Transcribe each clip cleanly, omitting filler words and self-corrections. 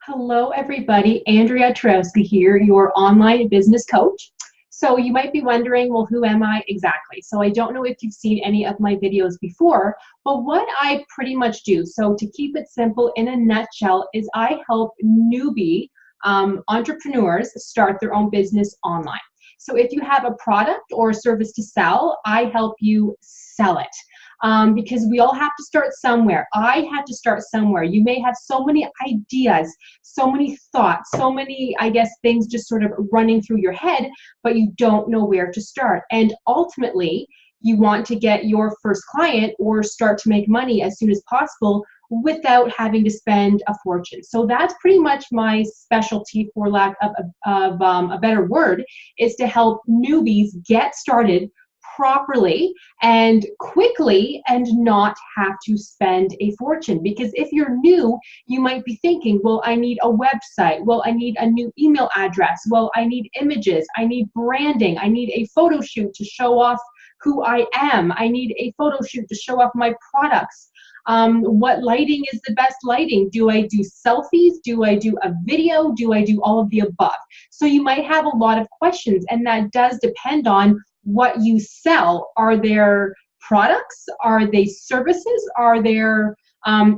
Hello, everybody. Andrea Twarowski here, your online business coach. So you might be wondering, well, who am I exactly? So I don't know if you've seen any of my videos before, but what I pretty much do, so to keep it simple in a nutshell, is I help newbie entrepreneurs start their own business online. So if you have a product or a service to sell, I help you sell it. Because we all have to start somewhere. I had to start somewhere. You may have so many ideas, so many thoughts, so many, I guess, things just sort of running through your head, but you don't know where to start. And ultimately, you want to get your first client or start to make money as soon as possible without having to spend a fortune. So that's pretty much my specialty, for lack of a better word, is to help newbies get started properly and quickly and not have to spend a fortune. Because if you're new, you might be thinking, well, I need a website, well, I need a new email address, well, I need images, I need branding, I need a photo shoot to show off who I am, I need a photo shoot to show off my products. What lighting is the best lighting? Do I do selfies? Do I do a video? Do I do all of the above? So you might have a lot of questions, and that does depend on what you sell. Are there products? Are they services? Are there,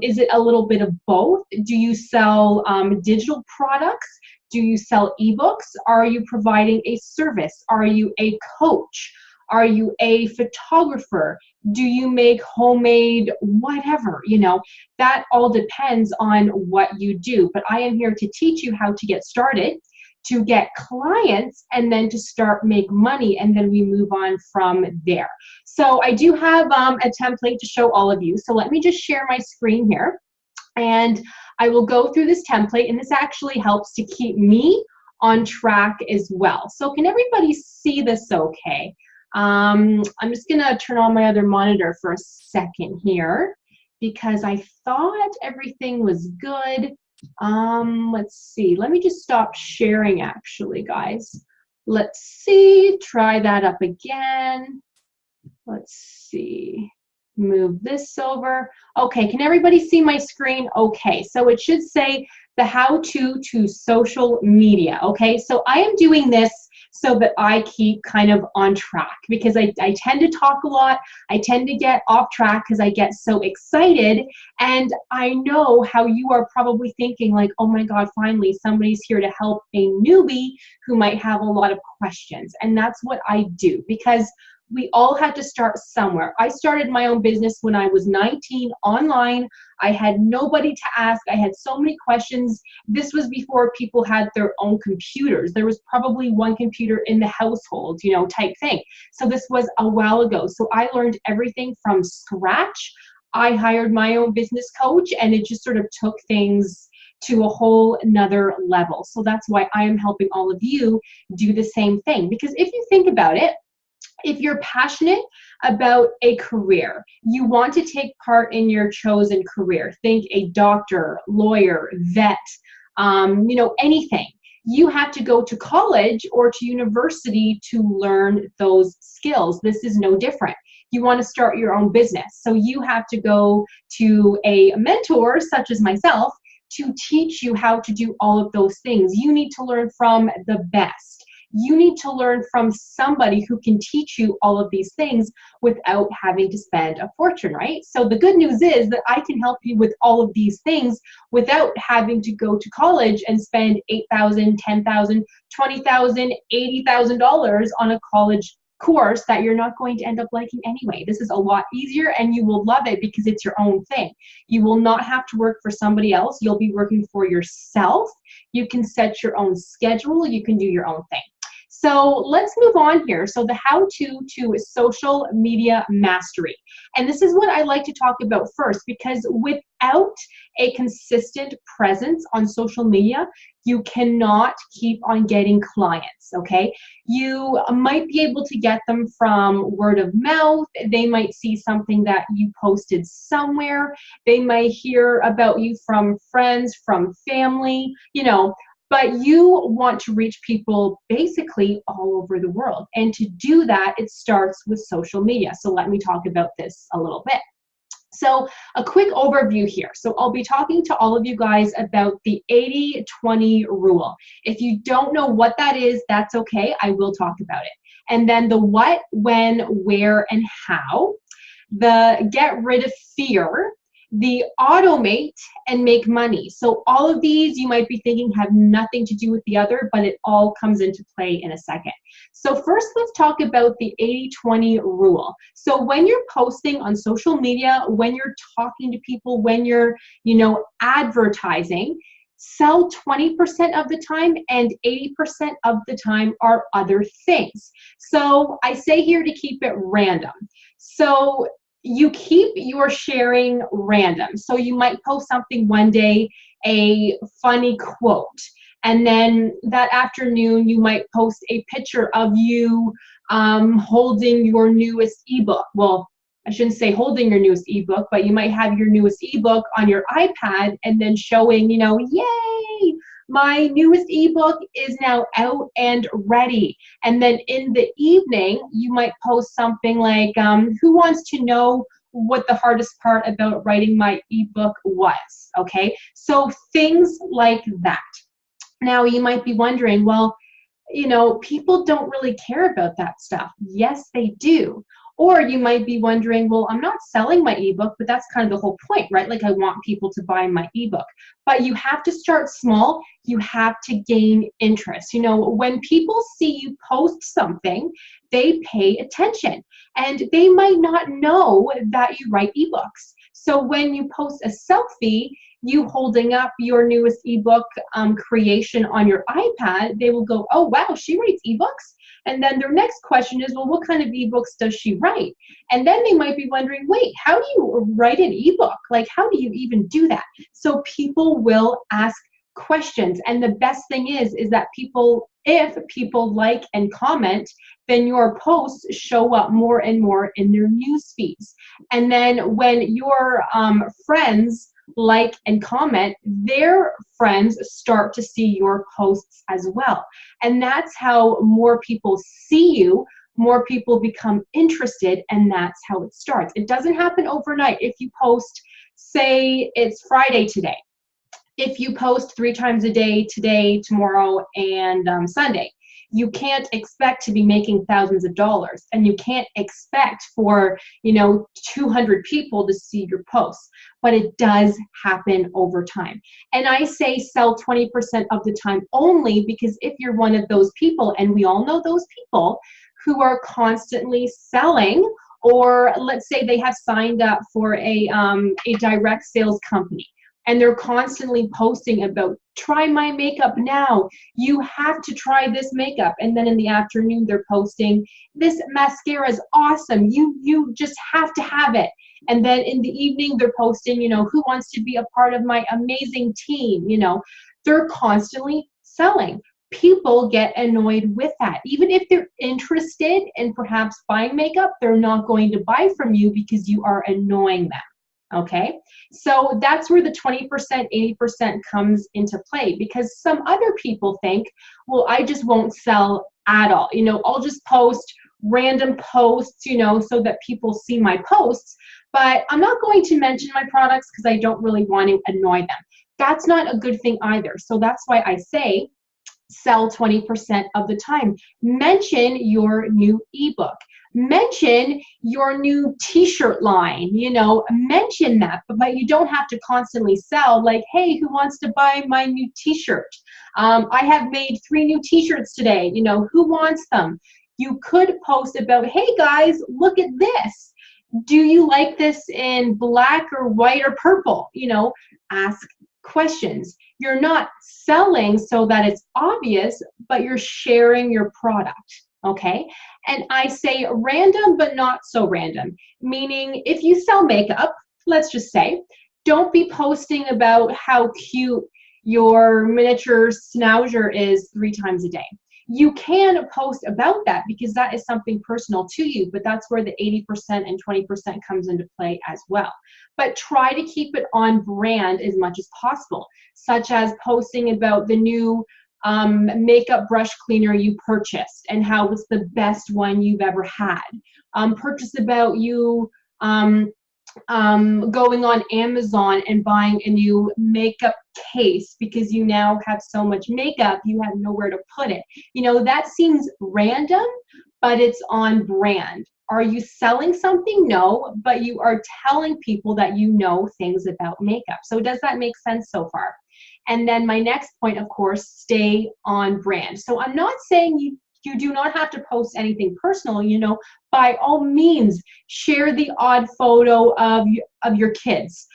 is it a little bit of both? Do you sell digital products? Do you sell ebooks? Are you providing a service? Are you a coach? Are you a photographer? Do you make homemade whatever? You know, that all depends on what you do. But I am here to teach you how to get started, to get clients, and then to start make money, and then we move on from there. So I do have a template to show all of you. So let me just share my screen here, and I will go through this template, and this actually helps to keep me on track as well. So can everybody see this okay? I'm just gonna turn on my other monitor for a second here because I thought everything was good. Let's see, let me just stop sharing actually, guys. Let's see, try that up again. Let's see, move this over. Okay, can everybody see my screen? Okay, so it should say the how-to to social media. Okay, so I am doing this so that I keep kind of on track, because I tend to talk a lot. I tend to get off track because I get so excited, and I know how you are probably thinking like, oh my God, finally somebody's here to help a newbie who might have a lot of questions. And that's what I do, because we all had to start somewhere. I started my own business when I was 19 online. I had nobody to ask. I had so many questions. This was before people had their own computers. There was probably one computer in the household, you know, type thing. So this was a while ago. So I learned everything from scratch. I hired my own business coach, and it just sort of took things to a whole nother level. So that's why I am helping all of you do the same thing. Because if you think about it, if you're passionate about a career, you want to take part in your chosen career, think a doctor, lawyer, vet, you know, anything. You have to go to college or to university to learn those skills. This is no different. You want to start your own business, so you have to go to a mentor such as myself to teach you how to do all of those things. You need to learn from the best. You need to learn from somebody who can teach you all of these things without having to spend a fortune, right? So the good news is that I can help you with all of these things without having to go to college and spend $8,000, $10,000, $20,000, $80,000 on a college course that you're not going to end up liking anyway. This is a lot easier, and you will love it because it's your own thing. You will not have to work for somebody else. You'll be working for yourself. You can set your own schedule. You can do your own thing. So let's move on here. So the how-to to social media mastery. And this is what I like to talk about first, because without a consistent presence on social media, you cannot keep on getting clients, okay? You might be able to get them from word of mouth. They might see something that you posted somewhere. They might hear about you from friends, from family, you know. But you want to reach people basically all over the world. And to do that, it starts with social media. So let me talk about this a little bit. So a quick overview here. So I'll be talking to all of you guys about the 80-20 rule. If you don't know what that is, that's okay. I will talk about it. And then the what, when, where, and how. The get rid of fear, the automate, and make money. So all of these you might be thinking have nothing to do with the other, but it all comes into play in a second. So first, let's talk about the 80-20 rule. So when you're posting on social media, when you're talking to people, when you're, advertising, sell 20% of the time and 80% of the time are other things. So I say here to keep it random. So you keep your sharing random. So you might post something one day, a funny quote, and then that afternoon you might post a picture of you holding your newest ebook. Well, I shouldn't say holding your newest ebook, but you might have your newest ebook on your iPad and then showing, yay, my newest ebook is now out and ready. And then in the evening, you might post something like, who wants to know what the hardest part about writing my ebook was? Okay, so things like that. Now you might be wondering, well, people don't really care about that stuff. Yes, they do. Or you might be wondering, well, I'm not selling my ebook, but that's kind of the whole point, right? Like I want people to buy my ebook. But you have to start small. You have to gain interest. When people see you post something, they pay attention and they might not know that you write ebooks. So when you post a selfie, you holding up your newest ebook creation on your iPad, they will go, oh, wow, she writes ebooks? And then their next question is, well, what kind of ebooks does she write? And then they might be wondering, wait, how do you write an ebook? Like, how do you even do that? So people will ask questions. And the best thing is that if people like and comment, then your posts show up more and more in their news feeds. And then when your friends like and comment, their friends start to see your posts as well. And that's how more people see you, more people become interested, and that's how it starts. It doesn't happen overnight. If you post, say it's Friday today, if you post 3 times a day, today, tomorrow, and Sunday, you can't expect to be making thousands of dollars, and you can't expect for 200 people to see your posts, but it does happen over time. And I say sell 20% of the time only because if you're one of those people, and we all know those people who are constantly selling, or let's say they have signed up for a direct sales company, and they're constantly posting about, try my makeup now, you have to try this makeup. And then in the afternoon, they're posting, this mascara is awesome, you just have to have it. And then in the evening, they're posting, who wants to be a part of my amazing team? They're constantly selling. People get annoyed with that. Even if they're interested in perhaps buying makeup, they're not going to buy from you because you are annoying them. Okay, so that's where the 20%, 80% comes into play, because some other people think, well, I just won't sell at all. I'll just post random posts, so that people see my posts, but I'm not going to mention my products because I don't really want to annoy them. That's not a good thing either. So that's why I say sell 20% of the time. Mention your new ebook. Mention your new t-shirt line, mention that, but you don't have to constantly sell like, hey, who wants to buy my new t-shirt? I have made 3 new t-shirts today, who wants them? You could post about, hey guys, look at this. Do you like this in black or white or purple? Ask questions. You're not selling so that it's obvious, but you're sharing your product. Okay, and I say random, but not so random, meaning if you sell makeup, let's just say, don't be posting about how cute your miniature schnauzer is 3 times a day. You can post about that because that is something personal to you, but that's where the 80% and 20% comes into play as well. But try to keep it on brand as much as possible, such as posting about the new makeup brush cleaner you purchased and how it's the best one you've ever had. Purchase about you going on Amazon and buying a new makeup case because you now have so much makeup, you have nowhere to put it. You know, that seems random, but it's on brand. Are you selling something? No, but you are telling people that you know things about makeup. So does that make sense so far? And then my next point, of course, stay on brand. So I'm not saying you do not have to post anything personal, you know, by all means, share the odd photo of your kids.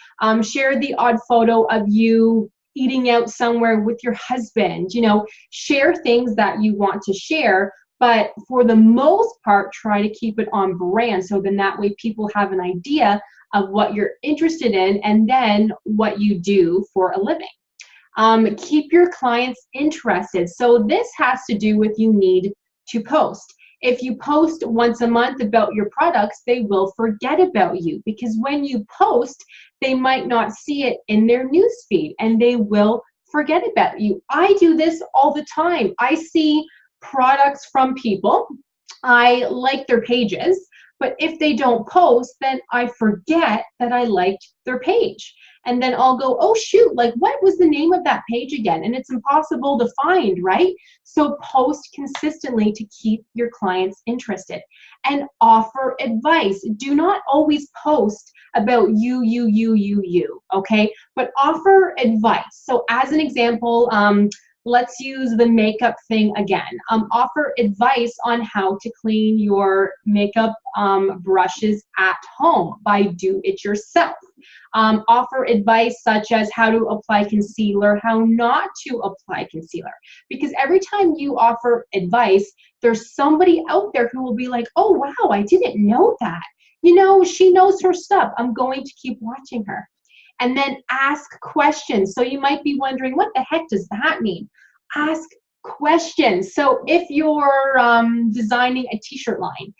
Share the odd photo of you eating out somewhere with your husband. You know, share things that you want to share, but for the most part, try to keep it on brand. So then that way people have an idea of what you're interested in and then what you do for a living. Keep your clients interested. So this has to do with you need to post. If you post once a month about your products, they will forget about you because when you post, they might not see it in their newsfeed and they will forget about you. I do this all the time. I see products from people. I like their pages, but if they don't post, then I forget that I liked their page. And then I'll go, oh shoot, like what was the name of that page again? And it's impossible to find, right? So post consistently to keep your clients interested and offer advice. Do not always post about you, okay? But offer advice. So as an example, let's use the makeup thing again. Offer advice on how to clean your makeup brushes at home by do it yourself. Offer advice such as how to apply concealer, how not to apply concealer. Because every time you offer advice, there's somebody out there who will be like, oh wow, I didn't know that. You know, she knows her stuff. I'm going to keep watching her. And then ask questions. So you might be wondering, what the heck does that mean? Ask questions. So if you're designing a t-shirt line,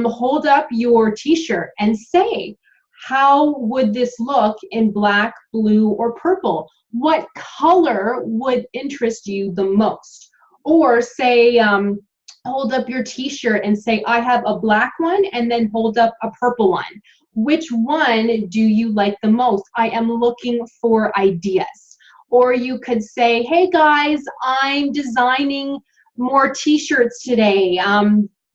hold up your t-shirt and say, how would this look in black, blue, or purple? What color would interest you the most? Or say, hold up your t-shirt and say, I have a black one, and then hold up a purple one. Which one do you like the most? I am looking for ideas. Or you could say, hey guys, I'm designing more t-shirts today.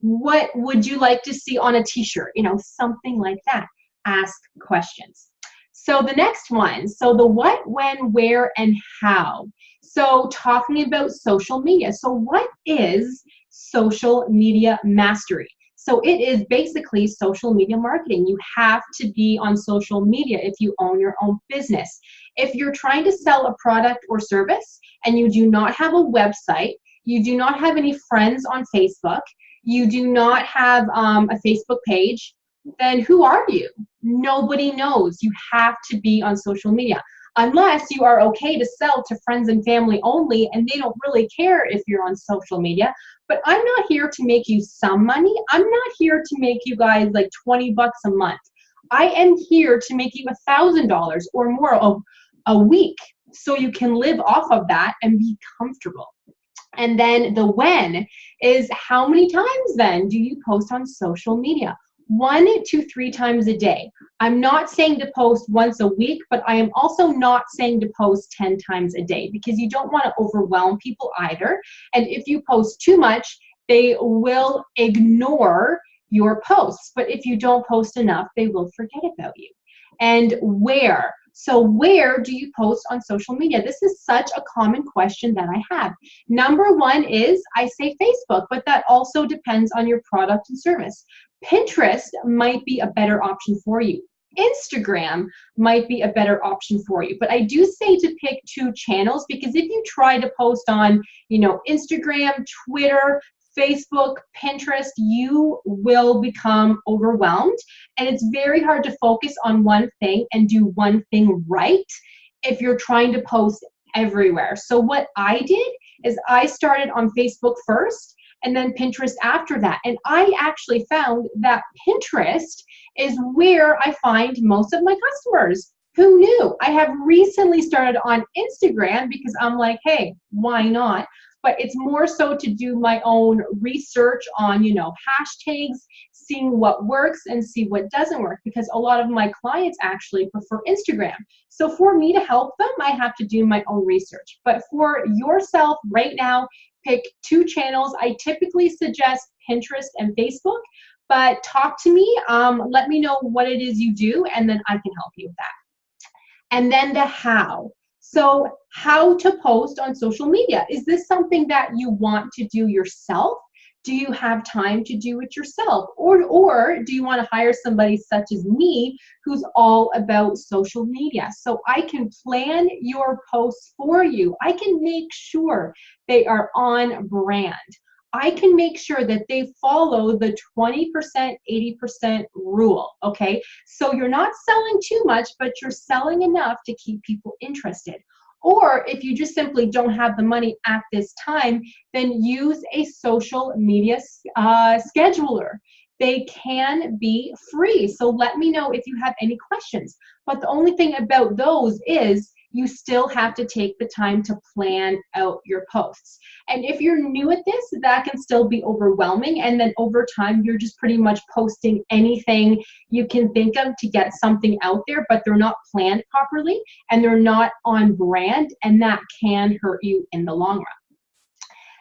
What would you like to see on a t-shirt? You know, something like that. Ask questions. So the next one, so the what, when, where, and how. So talking about social media. So what is social media mastery? So it is basically social media marketing. You have to be on social media if you own your own business. If you're trying to sell a product or service and you do not have a website, you do not have any friends on Facebook, you do not have a Facebook page, then who are you? Nobody knows. You have to be on social media. Unless you are okay to sell to friends and family only and they don't really care if you're on social media. But I'm not here to make you some money. I'm not here to make you guys like 20 bucks a month. I am here to make you $1,000 or more a week so you can live off of that and be comfortable. And then the when is how many times then do you post on social media? 1 to 3 times a day. I'm not saying to post once a week, but I am also not saying to post 10 times a day because you don't want to overwhelm people either. And if you post too much, they will ignore your posts. But if you don't post enough, they will forget about you. And where? So where do you post on social media? This is such a common question that I have. Number one is I say Facebook, but that also depends on your product and service. Pinterest might be a better option for you. Instagram might be a better option for you. But I do say to pick 2 channels because if you try to post on, you know, Instagram, Twitter, Facebook, Pinterest, you will become overwhelmed. And it's very hard to focus on one thing and do one thing right if you're trying to post everywhere. So what I did is I started on Facebook first and then Pinterest after that. And I actually found that Pinterest is where I find most of my customers. Who knew? I have recently started on Instagram because I'm like, hey, why not? but it's more so to do my own research on, you know, hashtags, seeing what works and see what doesn't work, because a lot of my clients actually prefer Instagram. So for me to help them, I have to do my own research. But for yourself right now, pick 2 channels. I typically suggest Pinterest and Facebook, but talk to me, let me know what it is you do, and then I can help you with that. And then the how. So how to post on social media. Is this something that you want to do yourself? Do you have time to do it yourself? Or do you want to hire somebody such as me who's all about social media? So I can plan your posts for you. I can make sure they are on brand. I can make sure that they follow the 20%, 80% rule, okay? So you're not selling too much, but you're selling enough to keep people interested. Or if you just simply don't have the money at this time, then use a social media scheduler. They can be free. So let me know if you have any questions. But the only thing about those is you still have to take the time to plan out your posts. And if you're new at this, that can still be overwhelming. And then over time, you're just pretty much posting anything you can think of to get something out there, but they're not planned properly and they're not on brand, and that can hurt you in the long run.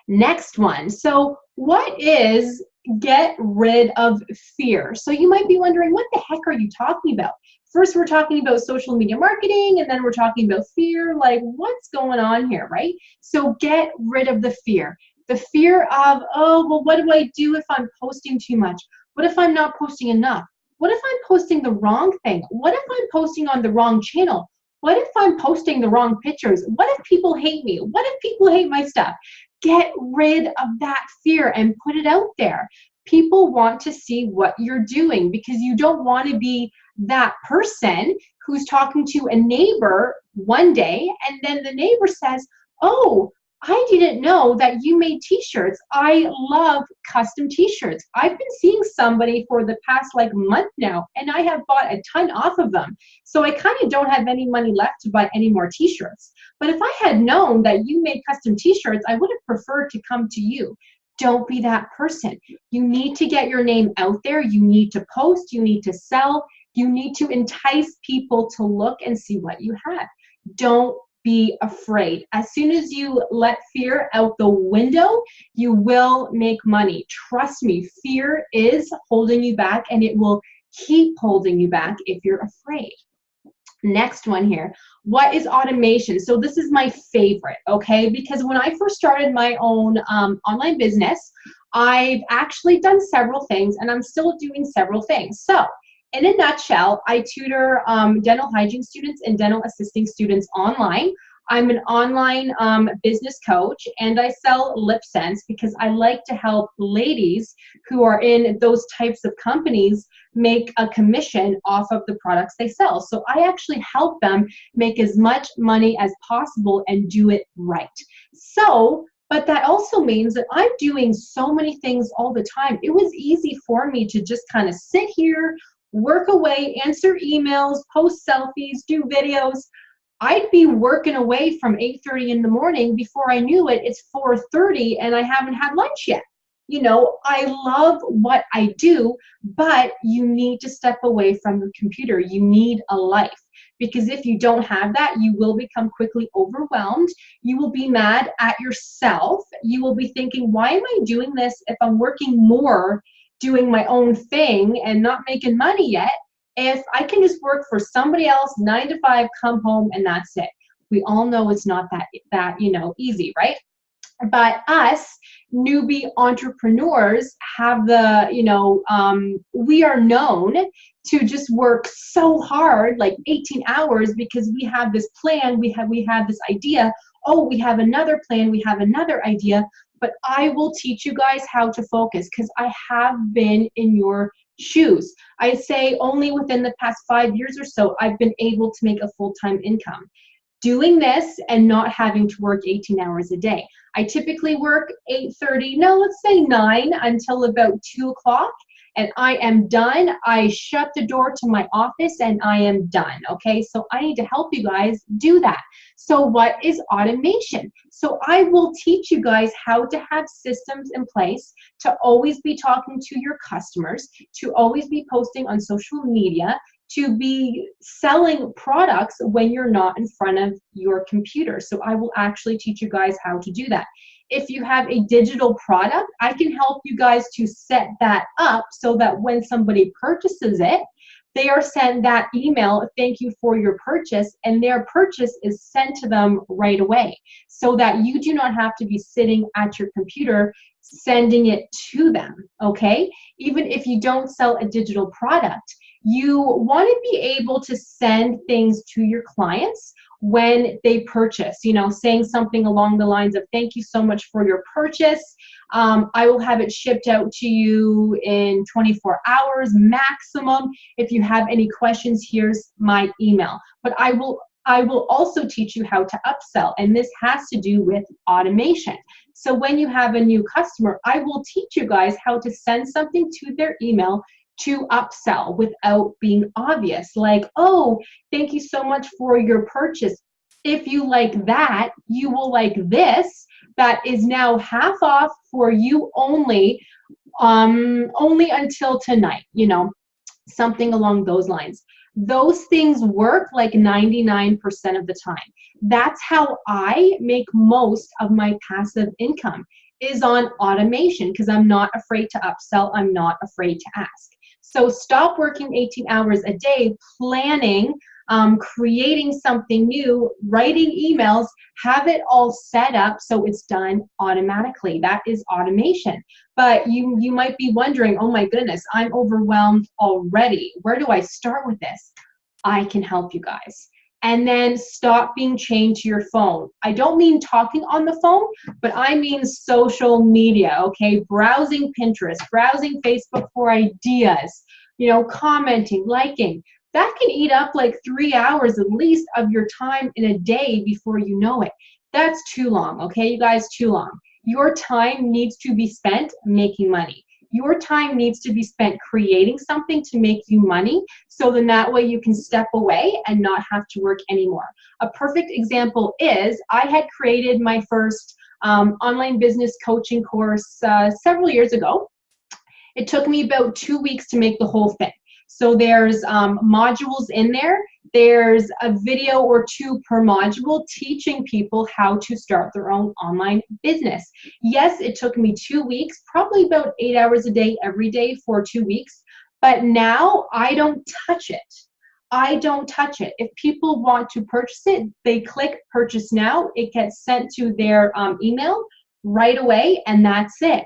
Next one. So what is get rid of fear? So you might be wondering, what the heck are you talking about? First, we're talking about social media marketing, and then we're talking about fear. Like, what's going on here, right? So get rid of the fear. The fear of, oh, well, what do I do if I'm posting too much? What if I'm not posting enough? What if I'm posting the wrong thing? What if I'm posting on the wrong channel? What if I'm posting the wrong pictures? What if people hate me? What if people hate my stuff? Get rid of that fear and put it out there. People want to see what you're doing, because you don't want to be that person who's talking to a neighbor one day and then the neighbor says, oh, I didn't know that you made t-shirts. I love custom t-shirts. I've been seeing somebody for the past month now, and I have bought a ton off of them. So I kind of don't have any money left to buy any more t-shirts. But if I had known that you made custom t-shirts, I would have preferred to come to you. Don't be that person. You need to get your name out there. You need to post. You need to sell. You need to entice people to look and see what you have. Don't be afraid. As soon as you let fear out the window, you will make money. Trust me, fear is holding you back, and it will keep holding you back if you're afraid. Next one here. What is automation? So this is my favorite, okay? Because when I first started my own online business, I've actually done several things, and I'm still doing several things. So in a nutshell, I tutor dental hygiene students and dental assisting students online. I'm an online business coach, and I sell LipSense because I like to help ladies who are in those types of companies make a commission off of the products they sell. So I actually help them make as much money as possible and do it right. So, but that also means that I'm doing so many things all the time. It was easy for me to just kind of sit here, work away, answer emails, post selfies, do videos. I'd be working away from 8:30 in the morning. Before I knew it, it's 4:30 and I haven't had lunch yet. You know, I love what I do, but you need to step away from the computer. You need a life, because if you don't have that, you will become quickly overwhelmed. You will be mad at yourself. You will be thinking, why am I doing this if I'm working more doing my own thing and not making money yet, if I can just work for somebody else 9 to 5, come home, and that's it. We all know it's not that easy, right? But us newbie entrepreneurs have the, we are known to just work so hard, like 18 hours, because we have this plan, we have this idea. Oh, we have another plan, we have another idea. But I will teach you guys how to focus, because I have been in your shoes. I say only within the past 5 years or so, I've been able to make a full-time income doing this and not having to work 18 hours a day. I typically work 8:30, no, let's say 9 until about 2 o'clock. and I am done. I shut the door to my office and I am done, okay? So I need to help you guys do that. So what is automation? So I will teach you guys how to have systems in place to always be talking to your customers, to always be posting on social media, to be selling products when you're not in front of your computer. So I will actually teach you guys how to do that. If you have a digital product, I can help you guys to set that up so that when somebody purchases it, they are sent that email, thank you for your purchase, and their purchase is sent to them right away so that you do not have to be sitting at your computer sending it to them, okay? Even if you don't sell a digital product, you want to be able to send things to your clients when they purchase, you know, saying something along the lines of, thank you so much for your purchase. I will have it shipped out to you in 24 hours maximum. If you have any questions, here's my email. But I will also teach you how to upsell, and this has to do with automation. So when you have a new customer, I will teach you guys how to send something to their email to upsell without being obvious. Like, oh, thank you so much for your purchase. If you like that, you will like this. That is now half off for you only until tonight, you know, something along those lines. Those things work like 99% of the time. That's how I make most of my passive income, is on automation, because I'm not afraid to upsell. I'm not afraid to ask. So stop working 18 hours a day planning, creating something new, writing emails, have it all set up so it's done automatically. That is automation. But you might be wondering, oh my goodness, I'm overwhelmed already. Where do I start with this? I can help you guys. And then stop being chained to your phone. I don't mean talking on the phone, but I mean social media, okay? Browsing Pinterest, browsing Facebook for ideas, you know, commenting, liking. That can eat up like 3 hours at least of your time in a day before you know it. That's too long, okay, you guys, too long. Your time needs to be spent making money. Your time needs to be spent creating something to make you money, so then that way you can step away and not have to work anymore. A perfect example is I had created my first online business coaching course several years ago. It took me about 2 weeks to make the whole thing. So there's modules in there. There's a video or two per module teaching people how to start their own online business. Yes, it took me 2 weeks, probably about 8 hours a day every day for 2 weeks. But now I don't touch it. I don't touch it. If people want to purchase it, they click purchase now. It gets sent to their email right away, and that's it.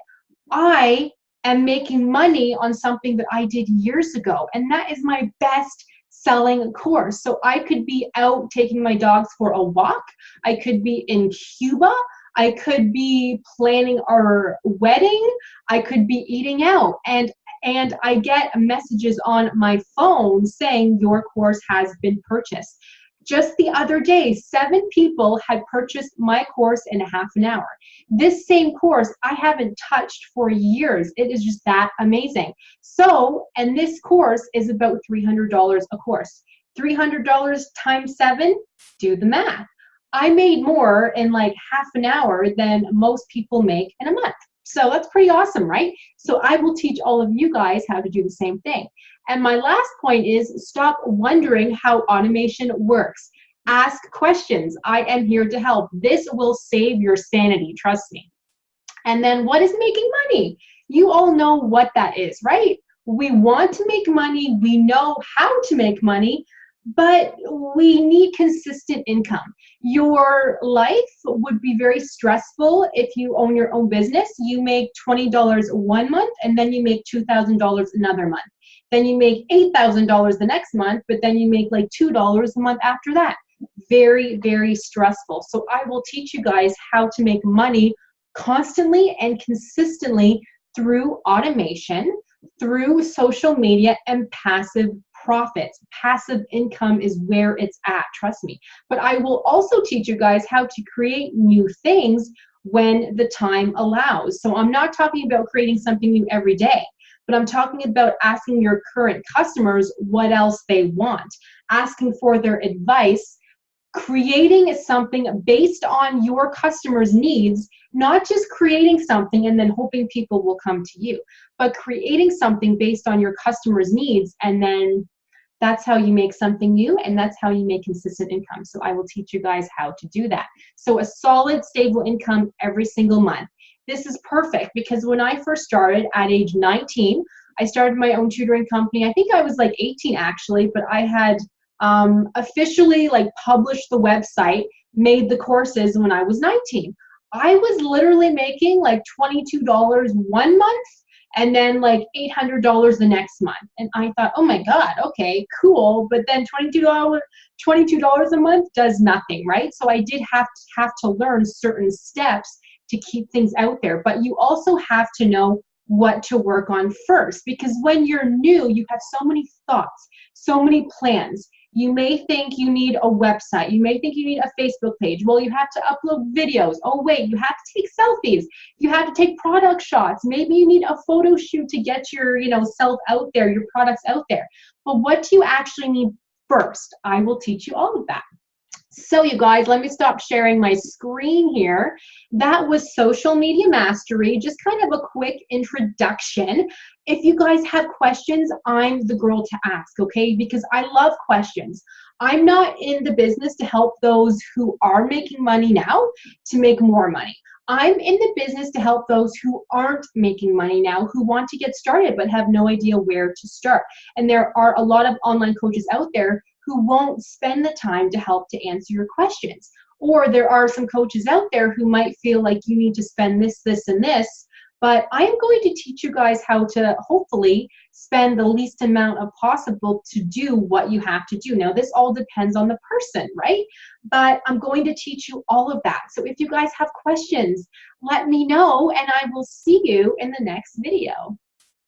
I am making money on something that I did years ago, and that is my best selling course. So I could be out taking my dogs for a walk. I could be in Cuba. I could be planning our wedding. I could be eating out, and I get messages on my phone saying your course has been purchased. Just the other day, 7 people had purchased my course in a half an hour. This same course I haven't touched for years. It is just that amazing. So, and this course is about $300 a course. $300 times 7, do the math. I made more in like half an hour than most people make in a month. So that's pretty awesome, right? So I will teach all of you guys how to do the same thing. And my last point is stop wondering how automation works. Ask questions. I am here to help. This will save your sanity, trust me. And then what is making money? You all know what that is, right? We want to make money. We know how to make money, but we need consistent income. Your life would be very stressful if you own your own business. You make $20 one month, and then you make $2,000 another month. Then you make $8,000 the next month, but then you make like $2 a month after that. Very, very stressful. So I will teach you guys how to make money constantly and consistently through automation, through social media, and passive profits. Passive income is where it's at, trust me. But I will also teach you guys how to create new things when the time allows. So I'm not talking about creating something new every day, but I'm talking about asking your current customers what else they want, asking for their advice, creating something based on your customers' needs, not just creating something and then hoping people will come to you, but creating something based on your customers' needs, and then that's how you make something new, and that's how you make consistent income. So I will teach you guys how to do that. So a solid, stable income every single month. This is perfect because when I first started at age 19, I started my own tutoring company. I think I was like 18 actually, but I had officially like published the website, made the courses when I was 19. I was literally making like $22 one month and then like $800 the next month. And I thought, oh my God, okay, cool. But then $22 a month does nothing, right? So I did have to learn certain steps to keep things out there. But you also have to know what to work on first, because when you're new, you have so many thoughts, so many plans. You may think you need a website. You may think you need a Facebook page. Well, you have to upload videos. Oh, wait, you have to take selfies. You have to take product shots. Maybe you need a photo shoot to get your, self out there, your products out there. But what do you actually need first? I will teach you all of that. So you guys, let me stop sharing my screen here. That was Social Media Mastery, just kind of a quick introduction. If you guys have questions, I'm the girl to ask, okay? Because I love questions. I'm not in the business to help those who are making money now to make more money. I'm in the business to help those who aren't making money now, who want to get started but have no idea where to start. And there are a lot of online coaches out there who won't spend the time to help to answer your questions. Or there are some coaches out there who might feel like you need to spend this, this, and this, but I am going to teach you guys how to hopefully spend the least amount of possible to do what you have to do. Now, this all depends on the person, right? But I'm going to teach you all of that. So if you guys have questions, let me know, and I will see you in the next video.